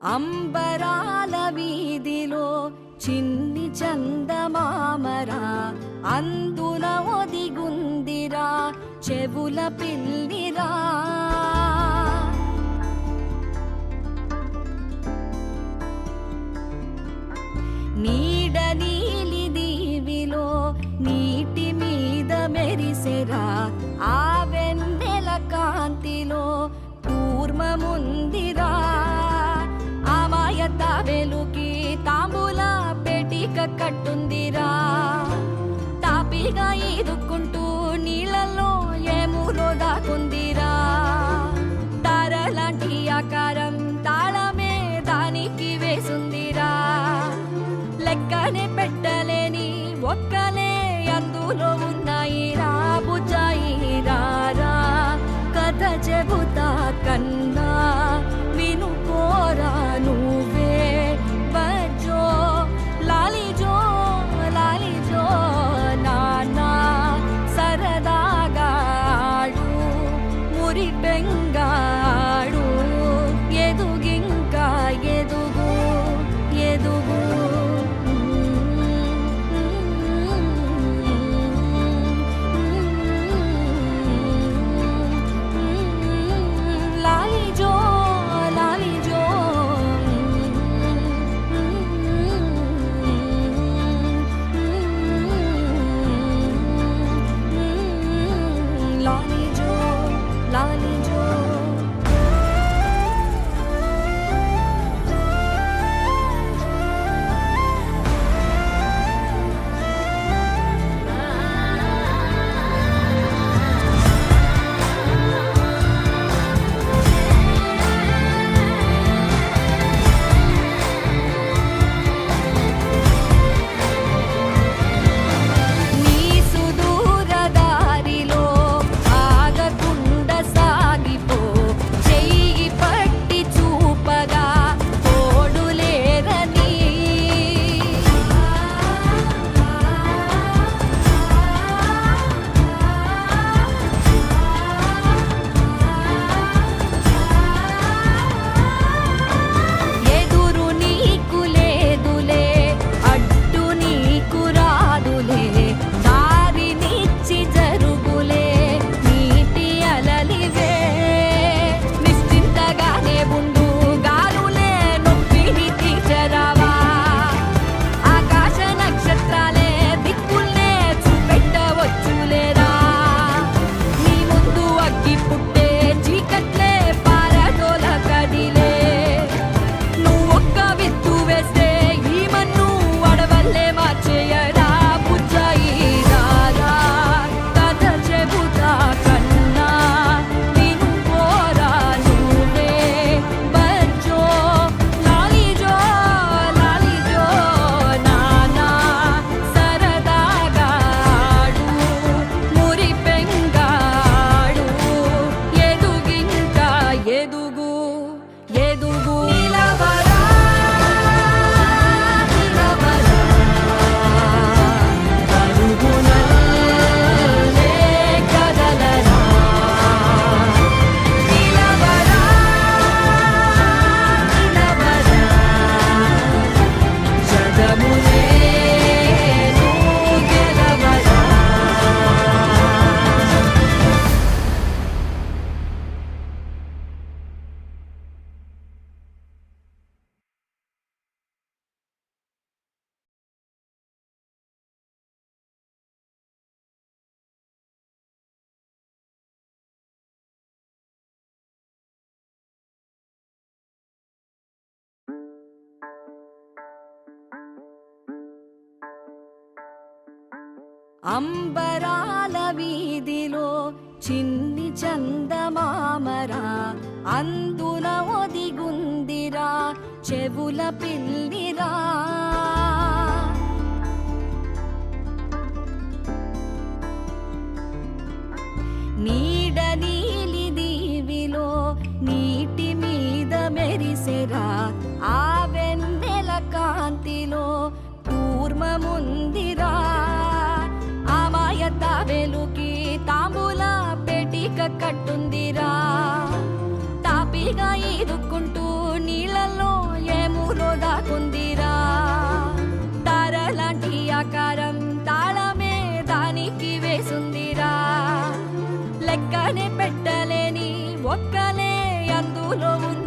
అంబరాల వీధిలో చిన్ని చందమామరా అందున ఒదిగుందిరా చెవుల పిల్లిరా. నీడ నీలి దీవిలో నీటి మీద మెరిసెరా ఆ వెన్నెల కాంతిలో కూర్మముందిరా. అమాయత వెలుకి తాంబూల పెటిక కట్టుందిరా. తాపిగా ఈదుకుంటూ నీళ్ళల్లో ఏములో దాకుందిరా. తారలాంటి ఆకారం తాళమే దానికి వేసుందిరా. లెక్కనే పెట్టలేని ఒక్కలే అందులో ఉన్నాయిరా. బుజ్జాయిరా కథ చెబుతా కన్నా వినుకోరా నువ్వే. బజ్జో లాలిజో లాలిజో నానా సరదాగా ఆడు మురి బెంగాడు. ఎదుగింకా ఎదుగు ఎదుగు లాలిజో లాలిజో లాలిజో లాలిజో. నీ సుదూర దారిలో ఆగకుండా సాగిపో. చెయ్యి పట్టి చూపగా తోడులేరని. ఎదురు నీకు లేదులే అడ్డు నీకు రాదులే. దారినిచ్చి జరుగులే నీటి అలలివే. నిశ్చింతగానే ఉండు గాలులే నొప్పిని తీర్చరావా. ఆకాశ నక్షత్రాలే దిక్కుల్నే చూపెట్టవచ్చులేరా. నీ ముందు అగ్గి పుట్టే చీకట్లే పారదోల కదిలే. నువ్వొక్క విత్తు వేస్తే ఈ మన్ను అడవల్లే మార్చేయరా. బుజ్జాయిరా కథ చెబుతా కన్నా వినుకోరా నువ్వే. బజ్జో లాలిజో లాలిజో నానా సరదాగా ఆడు మురి బెంగాడు. ఎదుగింకా ఎదుగు ఎదుగు నిలవరా నిలవరా. అడుగునల్లే కదలరా. నిలవరా నిలవరా జగమునే నువ్వు గెలవరా. అంబరాల వీధిలో చిన్ని చందమామరా అందున ఒదిగుందిరా చెవుల పిల్లిరా. నీడ నీలి దీవిలో నీటి మీద మెరిసెరా ఆ వెన్నెల కాంతిలో కూర్మముందిరా. అమాయత వెలుకి తాంబూల పెటిక కట్టుందిరా. తాపిగా ఈదుకుంటూ నీళ్ళల్లో కనిపెట్టలేని ఒక్కలే అందులో ఉంది.